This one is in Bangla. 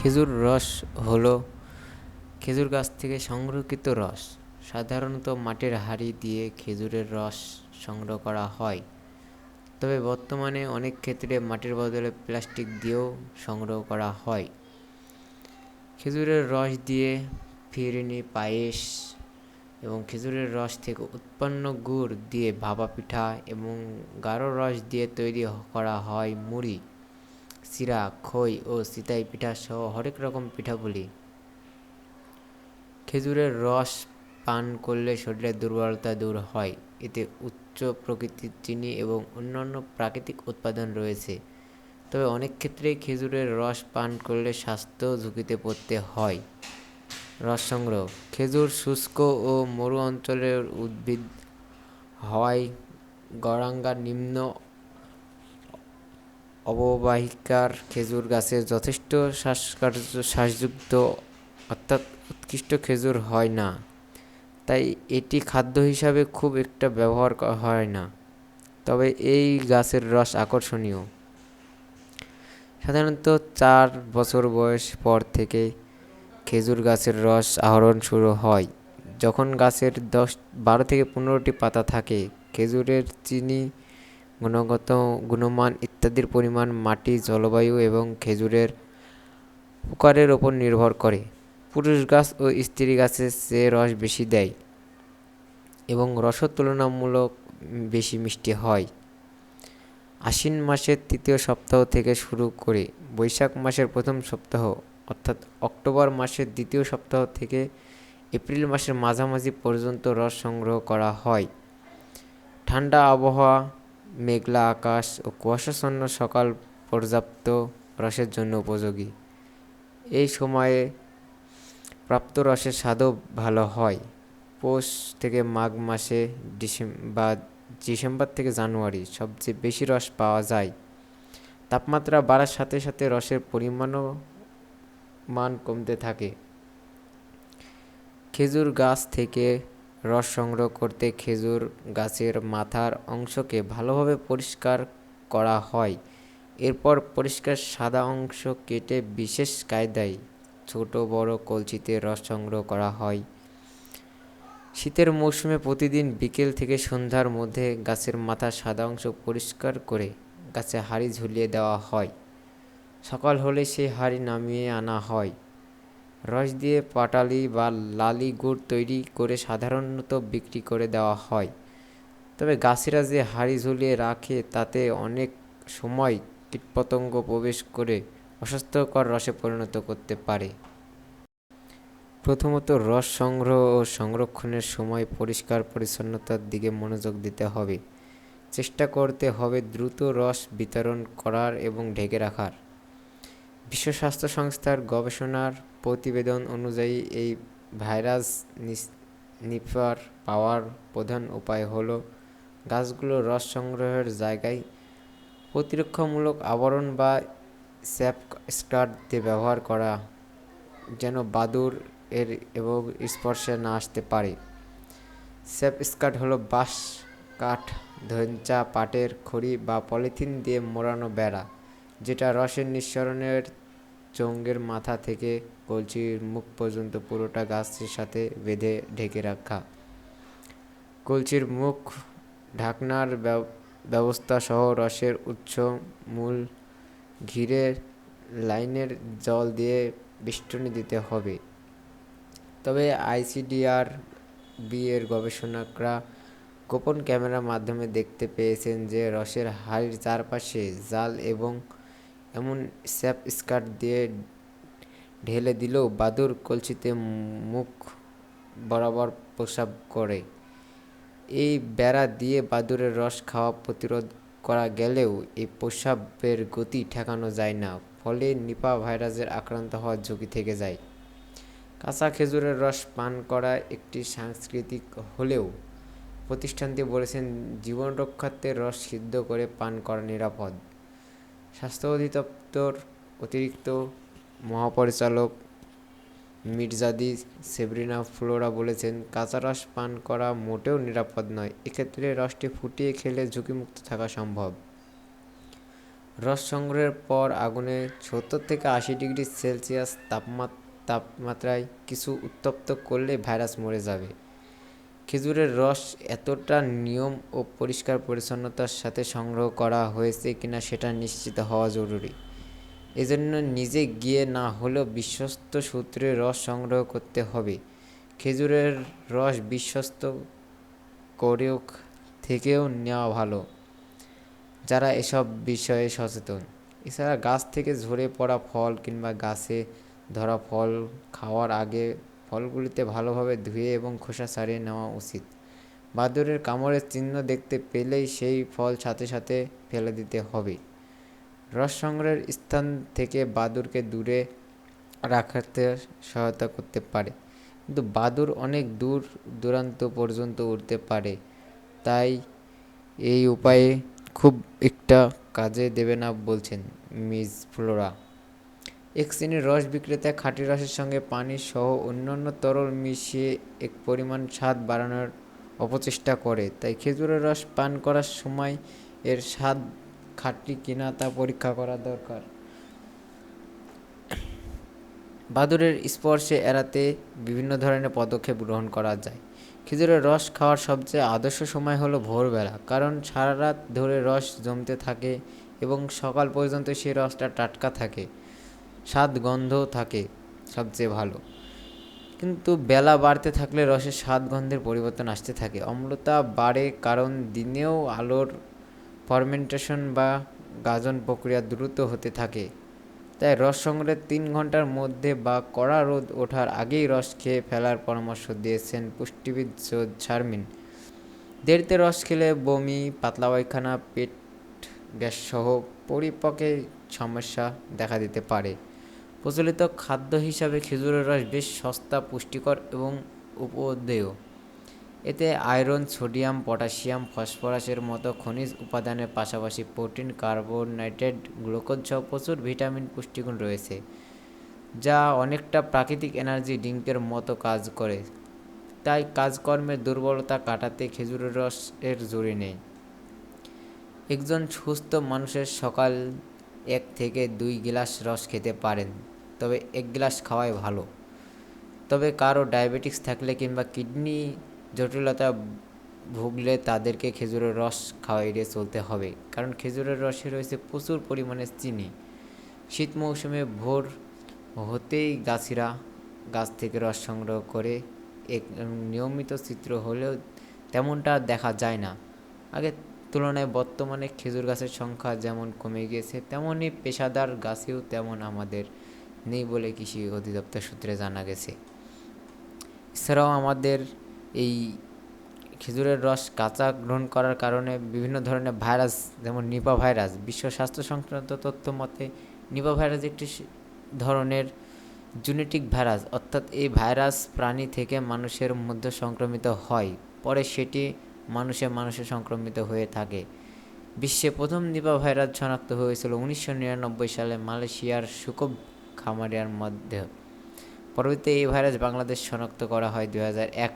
খেজুর রস হলো খেজুর গাছ থেকে সংরক্ষিত রস। সাধারণত মাটির হাঁড়ি দিয়ে খেজুরের রস সংগ্রহ করা হয়, তবে বর্তমানে অনেক ক্ষেত্রে মাটির বদলে প্লাস্টিক দিয়েও সংগ্রহ করা হয়। খেজুরের রস দিয়ে ফিরনি, পায়েস এবং খেজুরের রস থেকে উৎপন্ন গুড় দিয়ে ভাপা পিঠা এবং গাঢ় রস দিয়ে তৈরি করা হয় মুড়ি, চিড়া, খই ও চিতই পিঠা সহ হরেক রকম পিঠাপুলি। খেজুরের রস পান করলে শরীরের দুর্বলতা দূর হয়। এতে উচ্চ প্রকৃতির চিনি এবং অন্যান্য প্রাকৃতিক উপাদান রয়েছে, তবে অনেক ক্ষেত্রেই খেজুরের রস পান করলে স্বাস্থ্য ঝুঁকিতে পড়তে হয়। রস সংগ্রহ: খেজুর শুষ্ক ও মরু অঞ্চলের উদ্ভিদ হওয়ায় গড়াঙ্গার নিম্ন অববাহিকার খেজুর গাছে যথেষ্ট শ্বাসযুক্ত অর্থাৎ উৎকৃষ্ট খেজুর হয় না, তাই এটি খাদ্য হিসাবে খুব একটা ব্যবহার করা হয় না। তবে এই গাছের রস আকর্ষণীয়। সাধারণত 4 বছর বয়স পর থেকে খেজুর গাছের রস আহরণ শুরু হয়। যখন গাছের 12 থেকে 15টি পাতা থাকে। খেজুরের চিনি, গুণগত গুণমান ইত্যাদির পরিমাণ মাটি, জলবায়ু এবং খেজুরের প্রকারের ওপর নির্ভর করে। পুরুষ গাছ ও স্ত্রী গাছের চেয়ে রস বেশি দেয় এবং রসও তুলনামূলক বেশি মিষ্টি হয়। আশ্বিন মাসের 3য় সপ্তাহ থেকে শুরু করে বৈশাখ মাসের প্রথম সপ্তাহ অর্থাৎ অক্টোবর মাসের 2য় সপ্তাহ থেকে এপ্রিল মাসের মাঝামাঝি পর্যন্ত রস সংগ্রহ করা হয়। ঠান্ডা আবহাওয়া, মেঘলা আকাশ ও কুয়াশাচ্ছন্ন সকাল পর্যাপ্ত রসের জন্য উপযোগী। এই সময়ে প্রাপ্ত রসের স্বাদও ভালো হয়। পৌষ থেকে মাঘ মাসে ডিসেম্বর থেকে জানুয়ারি সবচেয়ে বেশি রস পাওয়া যায়। তাপমাত্রা বাড়ার সাথে সাথে রসের পরিমাণও কমতে থাকে। খেজুর গাছ থেকে রস সংগ্রহ করতে খেজুর গাছের মাথার অংশকে ভালোভাবে পরিষ্কার করা হয়। এরপর পরিষ্কার সাদা অংশ কেটে বিশেষ কায়দায় ছোট বড় কলসিতে রস সংগ্রহ করা হয়। শীতের মৌসুমে প্রতিদিন বিকেল থেকে সন্ধ্যার মধ্যে গাছের মাথার সাদা অংশ পরিষ্কার করে গাছে হাঁড়ি ঝুলিয়ে দেওয়া হয়। সকাল হলে সেই হাঁড়ি নামিয়ে আনা হয়। রস দিয়ে পাটালি বা লালি গুড় তৈরি করে সাধারণত বিক্রি করে দেওয়া হয়। তবে গাছেরা যে হাঁড়ি ঝুলিয়ে রাখে তাতে অনেক সময় কীটপতঙ্গ প্রবেশ করে অস্বাস্থ্যকর রসে পরিণত করতে পারে। প্রথমত, রস সংগ্রহ ও সংরক্ষণের সময় পরিষ্কার পরিচ্ছন্নতার দিকে মনোযোগ দিতে হবে। চেষ্টা করতে হবে দ্রুত রস বিতরণ করার এবং ঢেকে রাখার। বিশ্ব স্বাস্থ্য সংস্থার গবেষণার প্রতিবেদন অনুযায়ী এই ভাইরাস নিপার পাওয়ার প্রধান উপায় হল গাছগুলোর রস সংগ্রহের জায়গায় প্রতিরক্ষামূলক আবরণ বা স্যাপ স্কার্ট দিয়ে ব্যবহার করা, যেন বাদুড় এর এবং স্পর্শে না আসতে পারে। স্যাপ স্কার্ট হলো বাঁশ, কাঠ, ধৈঞ্চা, পাটের খড়ি বা পলিথিন দিয়ে মোড়ানো বেড়া, যেটা রসের নিঃসরণের চোঙের মাথা থেকে কলসির মুখ পর্যন্ত পুরোটা গাছের সাথে বেঁধে ঢেকে রাখা। কলসির মুখ ঢাকনার ব্যবস্থা সহ রসের উৎস মূল ঘিরে লাইনের জল দিয়ে বেষ্টনী দিতে হবে। তবে আইসিডিআর-বি এর গবেষকরা গোপন ক্যামেরার মাধ্যমে দেখতে পেয়েছেন যে রসের হাঁড়ির চারপাশে জাল এবং এমন স্যাপ স্কার্ট দিয়ে ঢেলে দিলেও বাদুড় কলসিতে মুখ বরাবর প্রস্রাব করে। এই বেড়া দিয়ে বাদুড়ের রস খাওয়া প্রতিরোধ করা গেলেও এই প্রস্রাবের গতি ঠেকানো যায় না, ফলে নিপা ভাইরাসের আক্রান্ত হওয়ার ঝুঁকি থেকে যায়। কাঁচা খেজুরের রস পান করা একটি সাংস্কৃতিক হলেও প্রতিষ্ঠানটি বলেছেন জীবন রক্ষার্থে রস সিদ্ধ করে পান করা নিরাপদ। স্বাস্থ্য অধিদপ্তর অতিরিক্ত মহাপরিচালক মির্জাদি সেব্রিনা ফ্লোরা বলেছেন, কাঁচা রস পান করা মোটেও নিরাপদ নয়। এক্ষেত্রে রসটি ফুটিয়ে খেলে ঝুঁকিমুক্ত থাকা সম্ভব। রস সংগ্রহের পর আগুনে 70 থেকে 80 ডিগ্রি সেলসিয়াস তাপমাত্রায় কিছু উত্তপ্ত করলে ভাইরাস মরে যাবে। খেজুরের রস এতটা নিয়ম ও পরিষ্কার পরিচ্ছন্নতার সাথে সংগ্রহ করা হয়েছে কিনা সেটা নিশ্চিত হওয়া জরুরি। এজন্য নিজে গিয়ে না হলেও বিশ্বস্ত সূত্রে রস সংগ্রহ করতে হবে। খেজুরের রস বিশ্বস্ত কৌড়িও থেকেও নেওয়া ভালো, যারা এসব বিষয়ে সচেতন। এছাড়া গাছ থেকে ঝরে পড়া ফল কিংবা গাছে ধরা ফল খাওয়ার আগে ফলগুলিতে ভালোভাবে ধুয়ে এবং খোসা ছাড়িয়ে নেওয়া উচিত। বাদুড়ের কামড়ের চিহ্ন দেখতে পেলেই সেই ফল সাথে সাথে ফেলে দিতে হবে। রস সংগ্রহের স্থান থেকে বাদুড়কে দূরে রাখতে সহায়তা করতে পারে, কিন্তু বাদুড় অনেক দূর দূরান্ত পর্যন্ত উড়তে পারে, তাই এই উপায়ে খুব একটা কাজে দেবে না বলছেন মিস ফ্লোরা। এক শ্রেণীর রস বিক্রেতা খাঁটি রসের সঙ্গে পানি সহ অন্যান্য তরল মিশিয়ে এক পরিমাণ স্বাদ বাড়ানোর অপচেষ্টা করে, তাই খেজুরের রস পান করার সময় এর স্বাদ খাঁটি কিনা তা পরীক্ষা করা দরকার। বাদুড়ের স্পর্শে এড়াতে বিভিন্ন ধরনের পদক্ষেপ গ্রহণ করা যায়। খেজুরের রস খাওয়ার সবচেয়ে আদর্শ সময় হলো ভোরবেলা, কারণ সারা রাত ধরে রস জমতে থাকে এবং সকাল পর্যন্ত সেই রসটা টাটকা থাকে, স্বাদ গন্ধ থাকে সবচেয়ে ভালো। কিন্তু বেলা বাড়তে থাকলে রসের স্বাদ গন্ধের পরিবর্তন আসতে থাকে, অম্লতা বাড়ে, কারণ দিনেও আলোর ফার্মেন্টেশন বা গাজন প্রক্রিয়া দ্রুত হতে থাকে। তাই রস সংগ্রহের 3 ঘন্টার মধ্যে বা কড়া রোদ ওঠার আগেই রস খেয়ে ফেলার পরামর্শ দিয়েছেন পুষ্টিবিদ সৈয়দ শারমিন। দেরিতে রস খেলে বমি, পাতলা পায়খানা, পেট গ্যাসসহ পরিপাকে সমস্যা দেখা দিতে পারে। প্রচলিত খাদ্য হিসাবে খেজুরের রস বেশ সস্তা, পুষ্টিকর এবং উপদেয়। এতে আয়রন, সোডিয়াম, পটাশিয়াম, ফসফরাসের মতো খনিজ উপাদানের পাশাপাশি প্রোটিন, কার্বোহাইড্রেট, গ্লুকোজ সহ প্রচুর ভিটামিন পুষ্টিগুণ রয়েছে, যা অনেকটা প্রাকৃতিক এনার্জি ড্রিঙ্কের মতো কাজ করে। তাই কাজকর্মের দুর্বলতা কাটাতে খেজুরের রসের জুড়ি নেই। একজন সুস্থ মানুষের সকাল 1 থেকে 2 গ্লাস রস খেতে পারেন, তবে 1 গ্লাস খাওয়াই ভালো। তবে কারো ডায়াবেটিস থাকলে কিংবা কিডনি জটিলতা ভুগলে তাদেরকে খেজুরের রস খাওয়া এড়িয়ে চলতে হবে, কারণ খেজুরের রসে রয়েছে প্রচুর পরিমাণে চিনি। শীত মৌসুমে ভোর হতেই গাছিরা গাছ থেকে রস সংগ্রহ করে এক নিয়মিত চিত্র হলেও তেমনটা দেখা যায় না। আগের তুলনায় বর্তমানে খেজুর গাছের সংখ্যা যেমন কমে গিয়েছে, তেমনই পেশাদার গাছেও তেমন আমাদের নেই বলে কৃষি অধিদপ্তর সূত্রে জানা গেছে। এছাড়াও আমাদের এই খেজুরের রস কাঁচা গ্রহণ করার কারণে বিভিন্ন ধরনের ভাইরাস, যেমন নিপা ভাইরাস, বিশ্ব স্বাস্থ্য সংক্রান্ত তথ্য মতে নিপা ভাইরাস একটি ধরনের জেনেটিক ভাইরাস, অর্থাৎ এই ভাইরাস প্রাণী থেকে মানুষের মধ্যে সংক্রমিত হয়, পরে সেটি মানুষে সংক্রমিত হয়ে থাকে। বিশ্বে প্রথম নিপা ভাইরাস শনাক্ত হয়েছিল 1999 সালে মালয়েশিয়ার সুকোব খামারিয়ার মধ্যে। পরবর্তীতে এই ভাইরাস বাংলাদেশ শনাক্ত করা হয় 2001